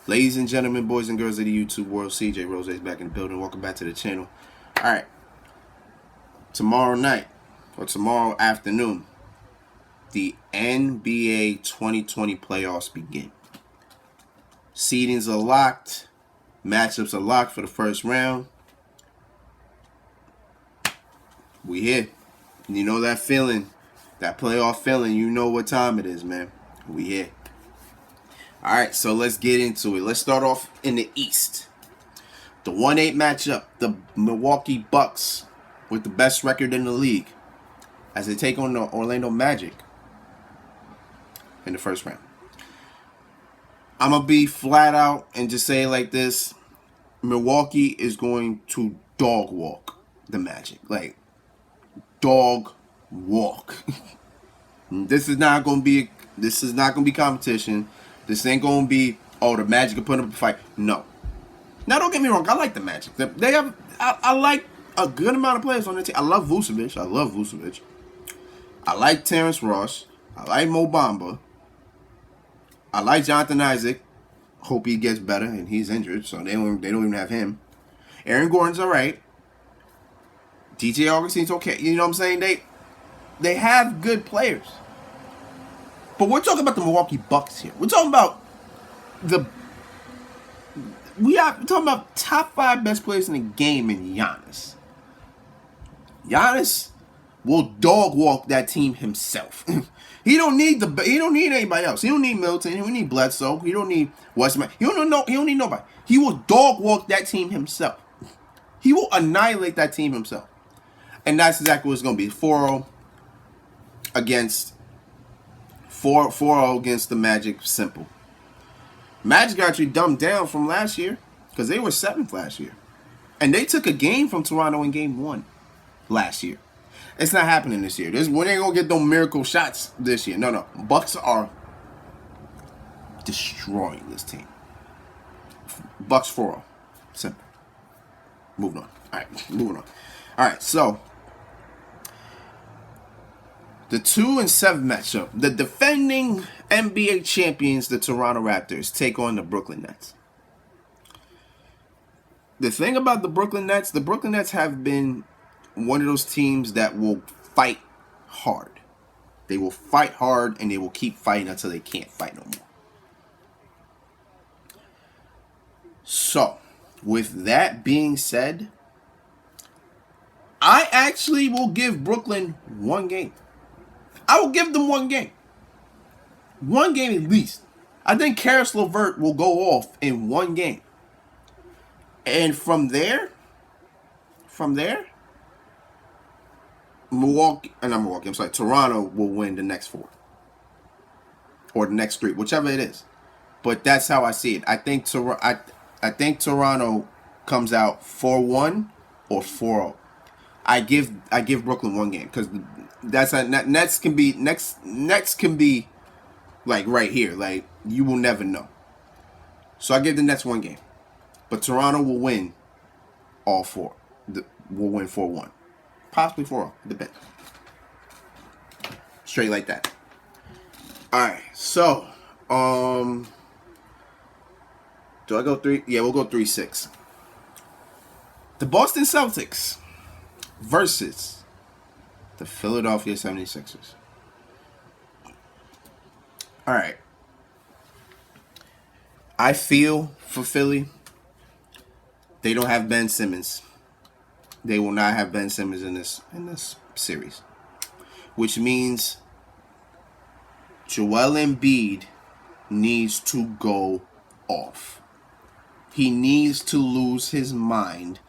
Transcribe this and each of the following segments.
Ladies and gentlemen, boys and girls of the YouTube world, CJ Rose is back in the building. Welcome back to the channel. Alright, tomorrow night, or tomorrow afternoon, the NBA 2020 playoffs begin. Seedings are locked. Matchups are locked for the first round. We here. You know that feeling, that playoff feeling. You know what time it is, man. We here. Alright, so let's get into it. Let's start off in the East. The 1-8 matchup, the Milwaukee Bucks with the best record in the league as they take on the Orlando Magic in the first round. I'm going to be flat out and just say it like this. Milwaukee is going to dog walk the Magic. Like, dog walk. This is not going to be competition. This ain't going to be, oh, the Magic can put up a fight. No. Now, don't get me wrong. I like the Magic. I like a good amount of players on the team. I love Vucevic. I like Terrence Ross. I like Mo Bamba. I like Jonathan Isaac. Hope he gets better, and he's injured, so they don't even have him. Aaron Gordon's all right. DJ Augustine's okay. You know what I'm saying? They have good players. But we're talking about the Milwaukee Bucks here. We're talking about we're talking about top 5 best players in the game in Giannis. Giannis will dog walk that team himself. He don't need anybody else. He don't need Milton. He don't need Bledsoe. He don't need Westman. He don't need nobody. He will dog walk that team himself. He will annihilate that team himself. And that's exactly what it's going to be. 4-0 against 4-0 against the Magic. Simple. Magic actually dumbed down from last year because they were 7th last year. And they took a game from Toronto in game 1 last year. It's not happening this year. We ain't going to get no miracle shots this year. No. Bucks are destroying this team. Bucks 4-0. Simple. Moving on. All right, so the 2-7 matchup. The defending NBA champions, the Toronto Raptors, take on the Brooklyn Nets. The thing about the Brooklyn Nets have been one of those teams that will fight hard. They will fight hard and they will keep fighting until they can't fight no more. So, with that being said, I actually will give Brooklyn 1 game. I will give them 1 game. 1 game at least. I think Karis LeVert will go off in 1 game. And from there, Toronto will win the next 4. Or the next 3, whichever it is. But that's how I see it. I think Toronto comes out 4-1 or 4-0. I give Brooklyn 1 game because Nets can be like right here. Like, you will never know. So I give the Nets 1 game. But Toronto will win all 4. Will win 4-1. Possibly 4-0. Depends. Straight like that. Alright, so do I go 3? Yeah, we'll go 3-6. The Boston Celtics versus the Philadelphia 76ers. Alright. I feel for Philly. They don't have Ben Simmons. They will not have Ben Simmons in this series. Which means Joel Embiid needs to go off. He needs to lose his mind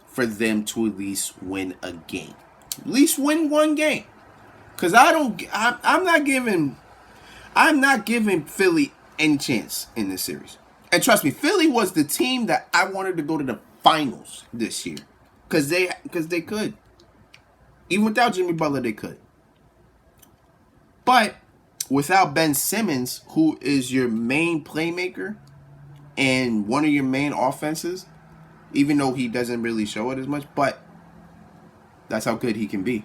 for them to at least win a game. At least win 1 game. Because I'm not giving Philly any chance in this series. And trust me, Philly was the team that I wanted to go to the finals this year. Because they could. Even without Jimmy Butler, they could. But without Ben Simmons, who is your main playmaker and one of your main offenses, even though he doesn't really show it as much, but that's how good he can be.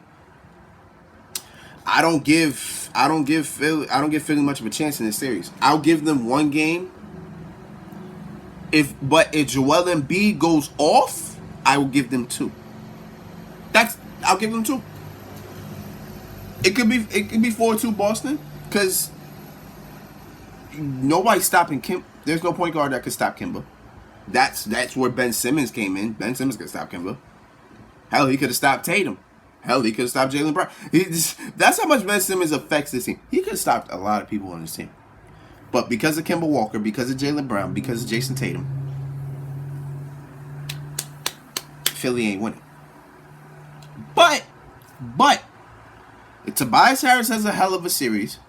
I don't give Philly much of a chance in this series. I'll give them 1 game But if Joel Embiid goes off, I will give them 2. I'll give them 2. It could be 4-2 Boston, because nobody's stopping Kim. There's no point guard that could stop Kimba. That's where Ben Simmons came in. Ben Simmons could stop Kimba. Hell, he could have stopped Tatum. Hell, he could have stopped Jaylen Brown. That's how much Ben Simmons affects this team. He could have stopped a lot of people on this team. But because of Kimba Walker, because of Jaylen Brown, because of Jason Tatum, Philly ain't winning. But if Tobias Harris has a hell of a series,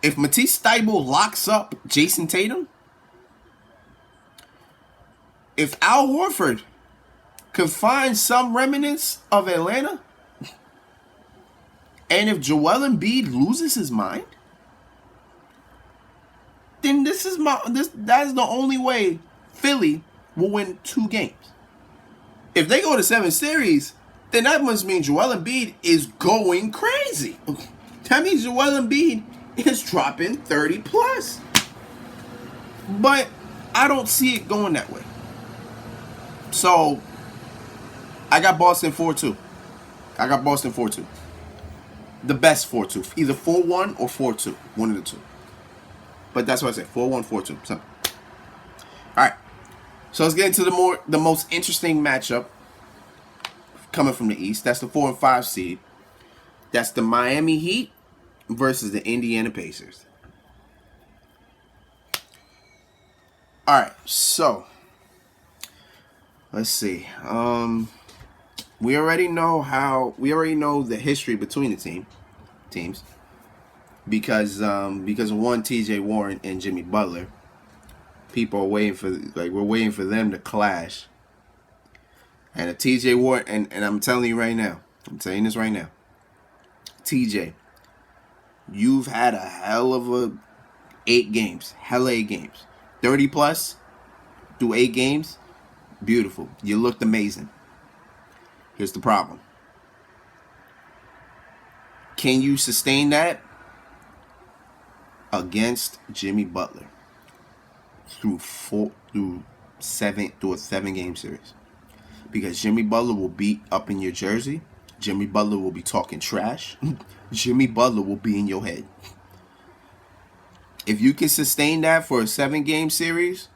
if Matisse Thybulle locks up Jason Tatum, if Al Horford can find some remnants of Atlanta, and if Joel Embiid loses his mind, then that is the only way Philly will win 2 games. If they go to 7 series, then that must mean Joel Embiid is going crazy. That means Joel Embiid is dropping 30 plus. But I don't see it going that way. So I got Boston 4-2. The best 4-2. Either 4-1 or 4-2. One of the two. But that's what I said. 4-1, 4-2. Simple. Alright. So let's get into the most interesting matchup coming from the East. That's the 4 and 5 seed. That's the Miami Heat versus the Indiana Pacers. Alright, so let's see. We already know the history between the teams. Because of one, TJ Warren and Jimmy Butler. People are we're waiting for them to clash. And if TJ Warren, and I'm telling you right now, I'm saying this right now, TJ, you've had a hell of 8 games. 30 plus through 8 games. Beautiful. You looked amazing. Here's the problem. Can you sustain that against Jimmy Butler through a 7-game series? Because Jimmy Butler will be up in your jersey. Jimmy Butler will be talking trash. Jimmy Butler will be in your head. If you can sustain that for a 7-game series,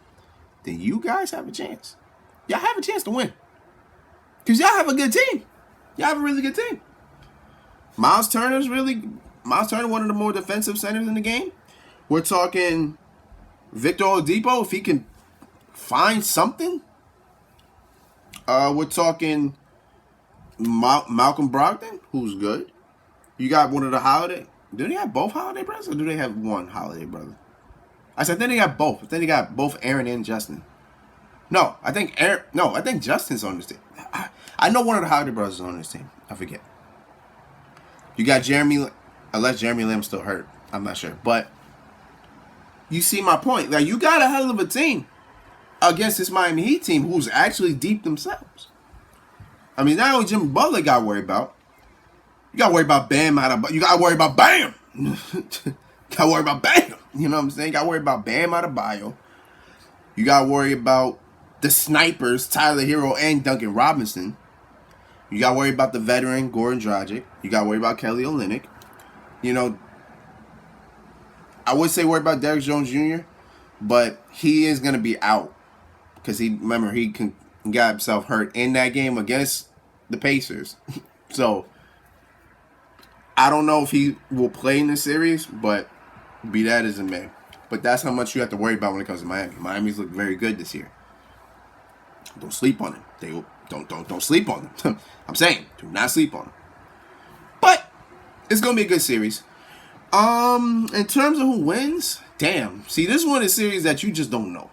then you guys have a chance. Y'all have a chance to win. Because y'all have a good team. Y'all have a really good team. Miles Turner, one of the more defensive centers in the game. We're talking Victor Oladipo, if he can find something. We're talking Malcolm Brogdon, who's good. You got one of the Holiday. Do they have both Holiday brothers, or do they have one Holiday brother? I think they got both. I think they got both Aaron and Justin. I think Justin's on this team. I know one of the Holiday brothers is on this team. I forget. You got Jeremy, unless Jeremy Lamb's still hurt. I'm not sure. But you see my point. Like, you got a hell of a team against this Miami Heat team who's actually deep themselves. I mean, not only Jimmy Butler got worried about. You got to worry about Bam you got to worry about Bam. You got to worry about Bam. You know what I'm saying? You got to worry about Bam Adebayo. You got to worry about the snipers, Tyler Hero and Duncan Robinson. You got to worry about the veteran, Goran Dragic. You got to worry about Kelly Olynyk. You know, I would say worry about Derrick Jones Jr., but he is going to be out. Because he got himself hurt in that game against the Pacers. So, I don't know if he will play in this series, but be that as it may. But that's how much you have to worry about when it comes to Miami. Miami's looked very good this year. Don't sleep on them. Don't sleep on them. I'm saying, do not sleep on them. But it's gonna be a good series. In terms of who wins, damn. See, this one is a series that you just don't know.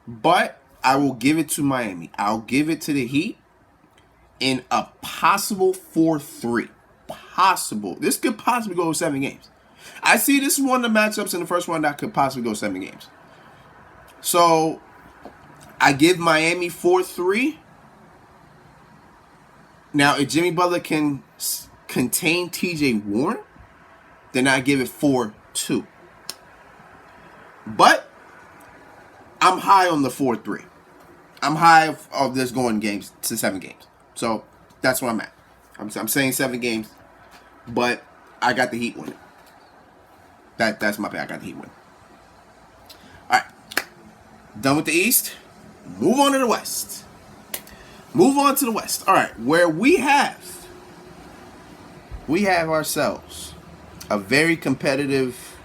But I will give it to Miami. I'll give it to the Heat in a possible 4-3. Possible. This could possibly go 7 games. I see this is one of the matchups in the first round that could possibly go 7 games. So, I give Miami 4-3. Now, if Jimmy Butler can contain TJ Warren, then I give it 4-2. But I'm high on the 4-3. I'm high of this going games to 7 games. So that's where I'm at. I'm saying 7 games, but I got the Heat winning. That's my pick. I got the Heat winning. All right. Done with the East. Move on to the West. Move on to the West. All right. Where we have ourselves a very competitive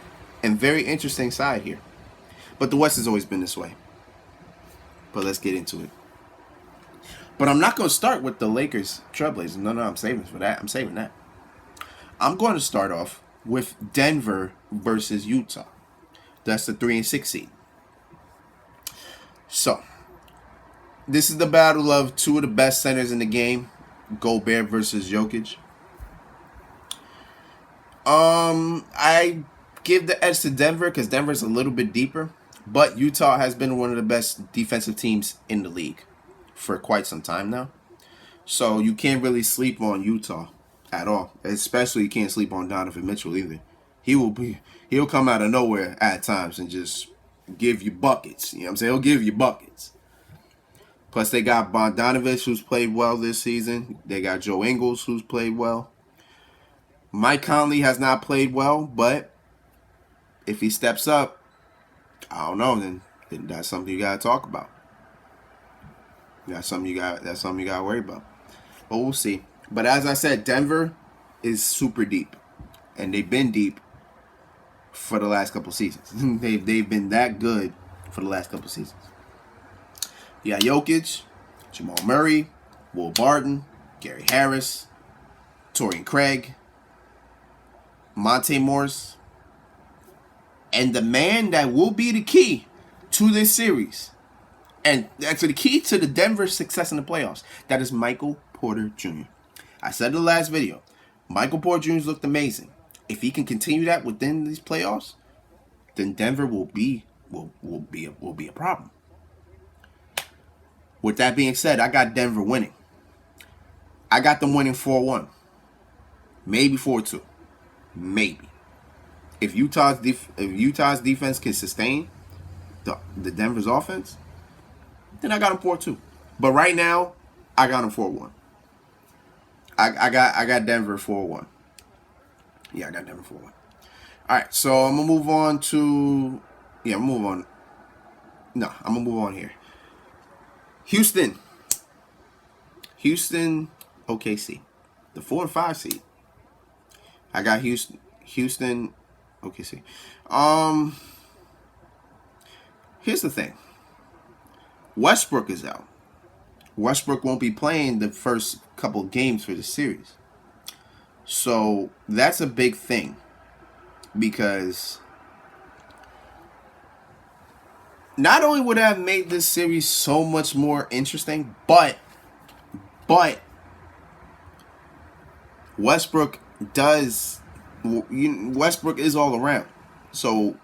and very interesting side here. But the West has always been this way. But let's get into it. But I'm not going to start with the Lakers Trailblazers. No, I'm saving for that. I'm saving that. I'm going to start off with Denver versus Utah. That's the 3 and 6 seed. So, this is the battle of two of the best centers in the game, Gobert versus Jokic. I give the edge to Denver because Denver's a little bit deeper, but Utah has been one of the best defensive teams in the league for quite some time now. So you can't really sleep on Utah at all. Especially you can't sleep on Donovan Mitchell either. He'll come out of nowhere at times and just give you buckets. You know what I'm saying? He'll give you buckets. Plus they got Bogdanovich, who's played well this season. They got Joe Ingles, who's played well. Mike Conley has not played well, but if he steps up, I don't know, then that's something you gotta talk about. That's something you gotta worry about. But we'll see. But as I said, Denver is super deep. And they've been deep for the last couple seasons. They've been that good for the last couple seasons. You got Jokic, Jamal Murray, Will Barton, Gary Harris, Torrey Craig, Monte Morris, and the man that will be the key to this series, and actually the key to the Denver success in the playoffs, that is Michael Porter Jr. I said in the last video, Michael Porter Jr.'s looked amazing. If he can continue that within these playoffs, then Denver will be a problem. With that being said, I got Denver winning. I got them winning 4-1. Maybe 4-2. Maybe. If Utah's defense can sustain the Denver's offense, then I got them 4-2. But right now, I got them 4-1. I got Denver 4-1. Yeah, I got Denver 4-1. All right, so I'm gonna move on to I'm gonna move on here. Houston, OKC, the 4 and 5 seed. I got Houston, OKC. Here's the thing. Westbrook is out. Westbrook won't be playing the first couple games for the series. So that's a big thing because not only would that have made this series so much more interesting, but Westbrook is all around. So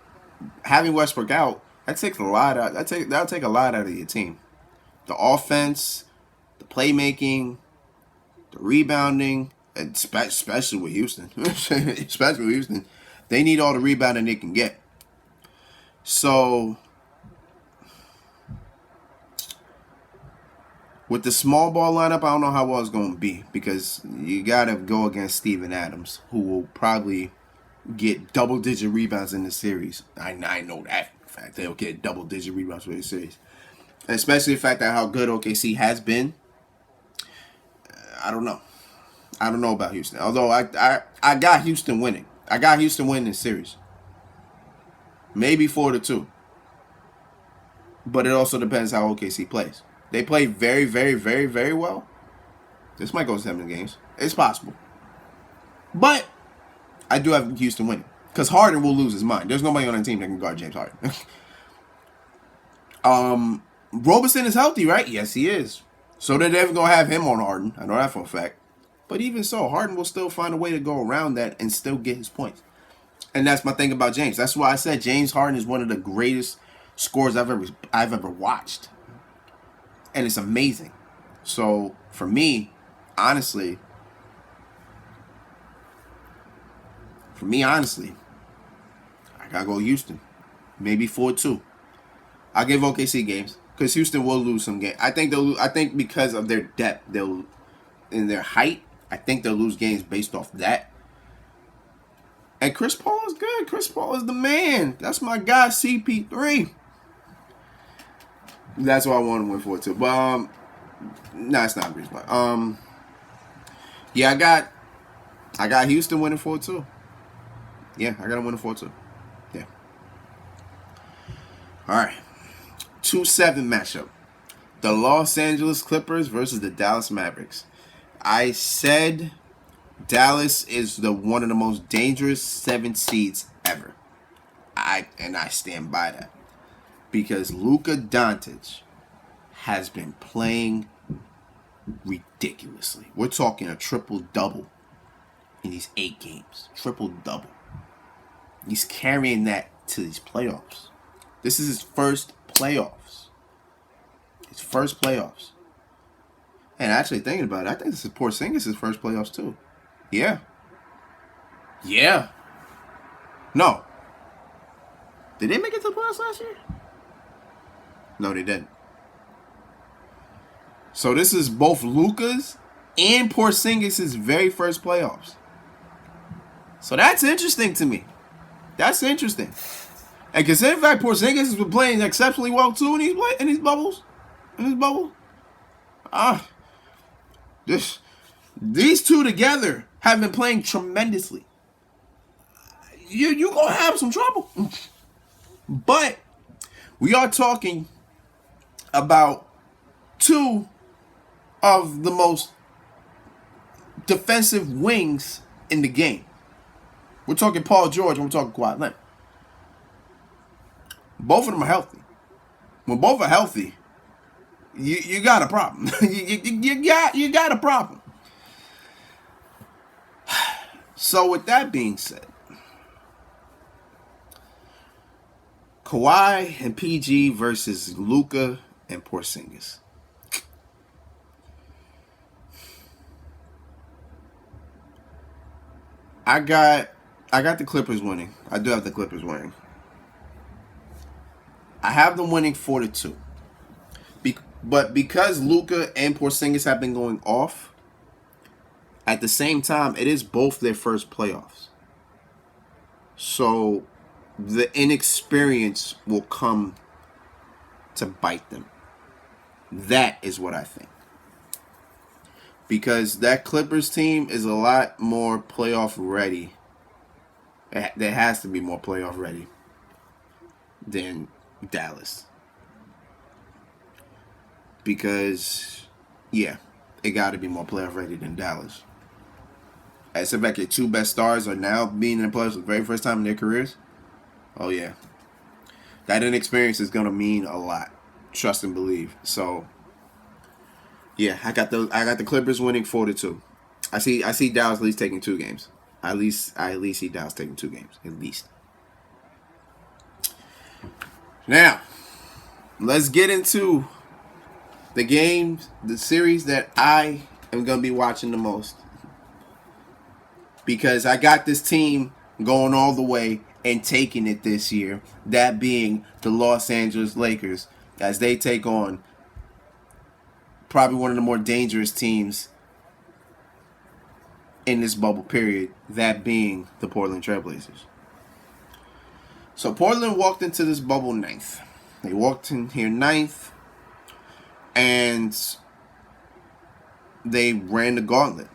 having Westbrook out, that'll take a lot out of your team. The offense, the playmaking, the rebounding, especially with Houston. They need all the rebounding they can get. So with the small ball lineup, I don't know how well it's going to be because you got to go against Steven Adams, who will probably get double-digit rebounds in the series. I know that. In fact, they'll get double-digit rebounds for the series. And especially the fact that how good OKC has been. I don't know. I don't know about Houston. Although I got Houston winning. I got Houston winning the series. Maybe 4-2. But it also depends how OKC plays. They play very, very, very, very well. This might go 7 games. It's possible. But I do have Houston winning. Because Harden will lose his mind. There's nobody on the team that can guard James Harden. Roberson is healthy, right? Yes, he is. So they're never going to have him on Harden. I know that for a fact. But even so, Harden will still find a way to go around that and still get his points. And that's my thing about James. That's why I said James Harden is one of the greatest scorers I've ever watched. And it's amazing. So for me, honestly, I gotta go Houston. maybe 4-2. I'll give OKC games because Houston will lose some games. I think because of their depth, they'll in their height. I think they'll lose games based off that. And Chris Paul is good. Chris Paul is the man. That's my guy, CP3. That's why I want to win 4-2. But no, it's not a reason. Yeah, I got Houston winning 4-2. Yeah, I got them winning 4-2. Yeah. All right. 2-7 matchup. The Los Angeles Clippers versus the Dallas Mavericks. I said Dallas is one of the most dangerous 7 seeds ever. I stand by that. Because Luka Doncic has been playing ridiculously. We're talking a triple-double in these 8 games. Triple-double. He's carrying that to these playoffs. This is his first playoffs. His first playoffs. And actually thinking about it, I think this is Porzingis' first playoffs too. Yeah. Yeah. No. Did they make it to the playoffs last year? No, they didn't. So this is both Luka's and Porzingis' very first playoffs. So that's interesting to me. That's interesting. And considering the fact Porzingis has been playing exceptionally well too in these bubbles. These two together have been playing tremendously. You gonna have some trouble. But we are talking about 2 of the most defensive wings in the game. We're talking Paul George and we're talking Kawhi Leonard. Both of them are healthy. When both are healthy, you got a problem. you got a problem. So with that being said, Kawhi and PG versus Luka and Porzingis. I got the Clippers winning. I do have the Clippers winning. I have them winning 4-2. But because Luka and Porzingis have been going off, at the same time, it is both their first playoffs. So the inexperience will come to bite them. That is what I think. Because that Clippers team is a lot more playoff ready. There has to be more playoff ready than Dallas. Because, yeah, it got to be more playoff ready than Dallas. As if like your 2 best stars are now being in the playoffs for the very first time in their careers. Oh, yeah. That inexperience is going to mean a lot. Trust and believe. So, yeah, I got the Clippers winning 4-2. I see Dallas at least taking 2 games. I at least see Dallas taking 2 games. At least. Now, let's get into the games, the series that I am going to be watching the most. Because I got this team going all the way and taking it this year. That being the Los Angeles Lakers as they take on probably one of the more dangerous teams in this bubble period. That being the Portland Trailblazers. So Portland walked into this bubble 9th. They walked in here 9th. And they ran the gauntlet.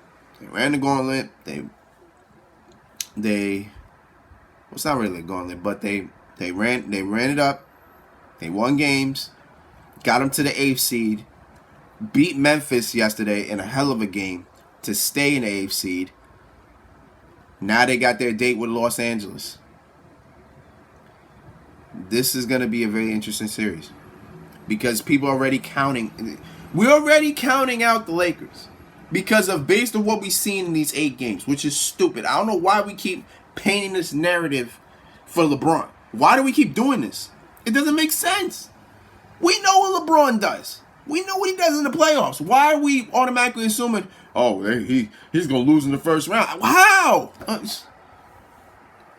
They well, it's not really a gauntlet, but they ran it up. They won games, got them to the 8th seed, beat Memphis yesterday in a hell of a game to stay in the 8th seed. Now they got their date with Los Angeles. This is going to be a very interesting series because people are already counting. We're already counting out the Lakers because of based on what we've seen in these 8 games, which is stupid. I don't know why we keep painting this narrative for LeBron. Why do we keep doing this? It doesn't make sense. We know what LeBron does. We know what he does in the playoffs. Why are we automatically assuming, oh, he's going to lose in the first round? How?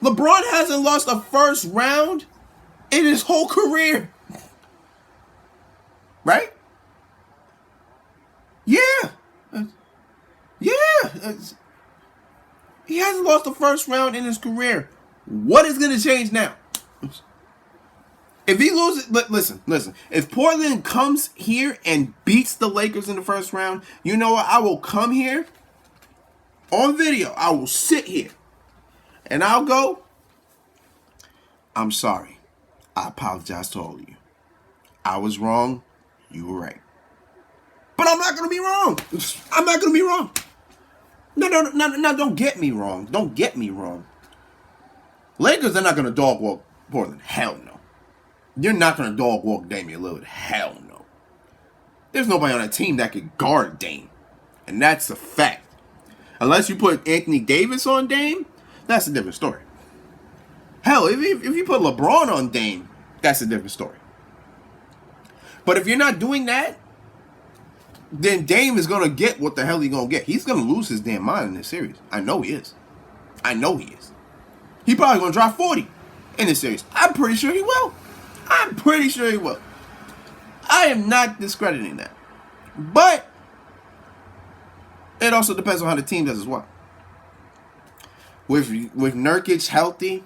LeBron hasn't lost a first round in his whole career. Right? Yeah. Yeah. He hasn't lost the first round in his career. What is going to change now? If he loses, listen. If Portland comes here and beats the Lakers in the first round, you know what? I will come here on video. I will sit here and I'll go, I'm sorry. I apologize to all of you. I was wrong. You were right. But I'm not going to be wrong. I'm not going to be wrong. No, don't get me wrong. Don't get me wrong. Lakers are not going to dog walk Portland. Hell no. You're not going to dog walk Damian Lillard. Hell no. There's nobody on that team that could guard Dame. And that's a fact. Unless you put Anthony Davis on Dame, that's a different story. Hell, if you put LeBron on Dame, that's a different story. But if you're not doing that, then Dame is going to get what the hell he's going to get. He's going to lose his damn mind in this series. I know he is. He probably going to drop 40 in this series. I'm pretty sure he will. I am not discrediting that. But it also depends on how the team does as well. With Nurkic healthy,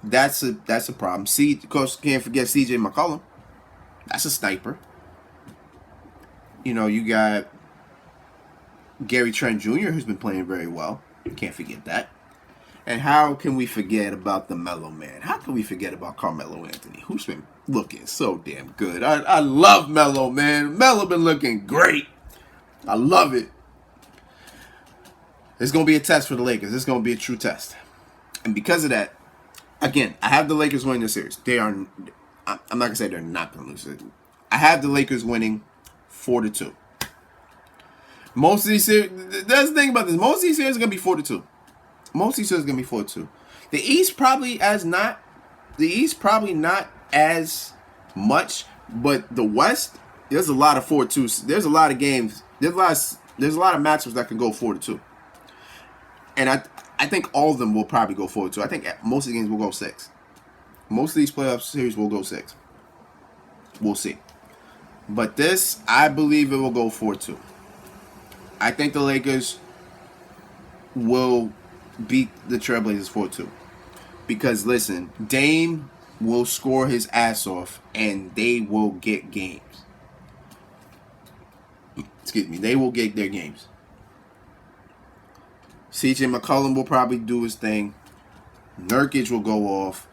that's a problem. Of course, can't forget CJ McCollum. That's a sniper. You know, you got Gary Trent Jr., who's been playing very well. Can't forget that. And how can we forget about the Melo man? How can we forget about Carmelo Anthony, who's been looking so damn good? I love Melo, man. Melo been looking great. I love it. It's going to be a test for the Lakers. It's going to be a true test. And because of that, again, I have the Lakers winning the series. I'm not going to say they're not going to lose it. I have the Lakers winning 4-2. Most of these series, that's the thing about this. Most of these series are going to be 4-2. The East probably not as much, but the West, there's a lot of 4-2. There's a lot of games. There's a lot of matchups that can go 4-2. And I think all of them will probably go 4-2. I think most of the games will go 6. Most of these playoff series will go 6. We'll see. But this, I believe it will go 4-2. I think the Lakers will beat the Trailblazers 4-2. Because, listen, Dame will score his ass off, and they will get games. They will get their games. CJ McCollum will probably do his thing. Nurkic will go off.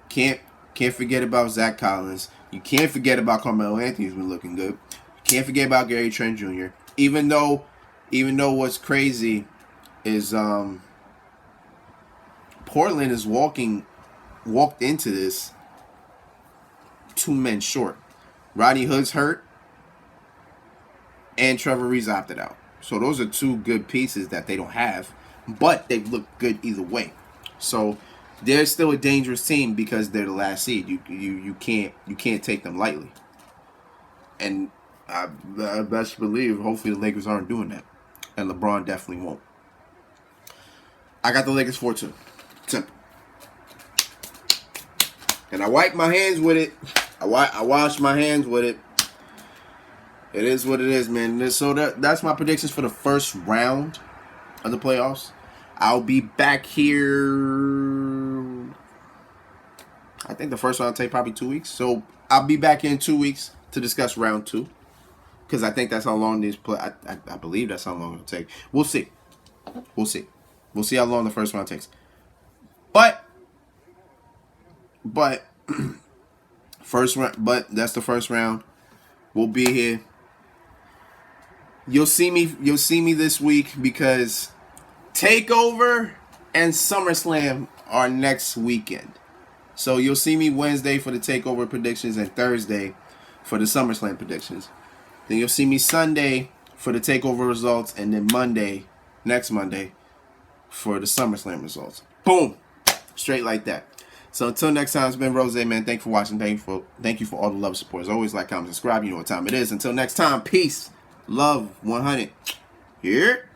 Can't forget about Zach Collins. You can't forget about Carmelo Anthony, who's been looking good. You can't forget about Gary Trent Jr. Even though what's crazy is Portland is walked into this 2 men short. Rodney Hood's hurt, and Trevor Reeves opted out. So those are 2 good pieces that they don't have, but they look good either way. So they're still a dangerous team because they're the last seed. You can't take them lightly. And I best believe, hopefully the Lakers aren't doing that, and LeBron definitely won't. I got the Lakers 4-2. Simple. And I wipe my hands with it. I wash my hands with it. It is what it is, man. So that's my predictions for the first round of the playoffs. I'll be back here. I think the first round will take probably 2 weeks. So I'll be back in 2 weeks to discuss round 2. Because I think that's how long these play. I believe that's how long it'll take. We'll see. We'll see how long the first round takes. But first round. But that's the first round. We'll be here. You'll see me this week because TakeOver and SummerSlam are next weekend. So you'll see me Wednesday for the TakeOver predictions and Thursday for the SummerSlam predictions. Then you'll see me Sunday for the TakeOver results, and then next Monday, for the SummerSlam results. Boom! Straight like that. So until next time, it's been Rose, man. Thank you for watching. Thank you for all the love and support. As always, like, comment, subscribe. You know what time it is. Until next time, peace, love, 100. Here.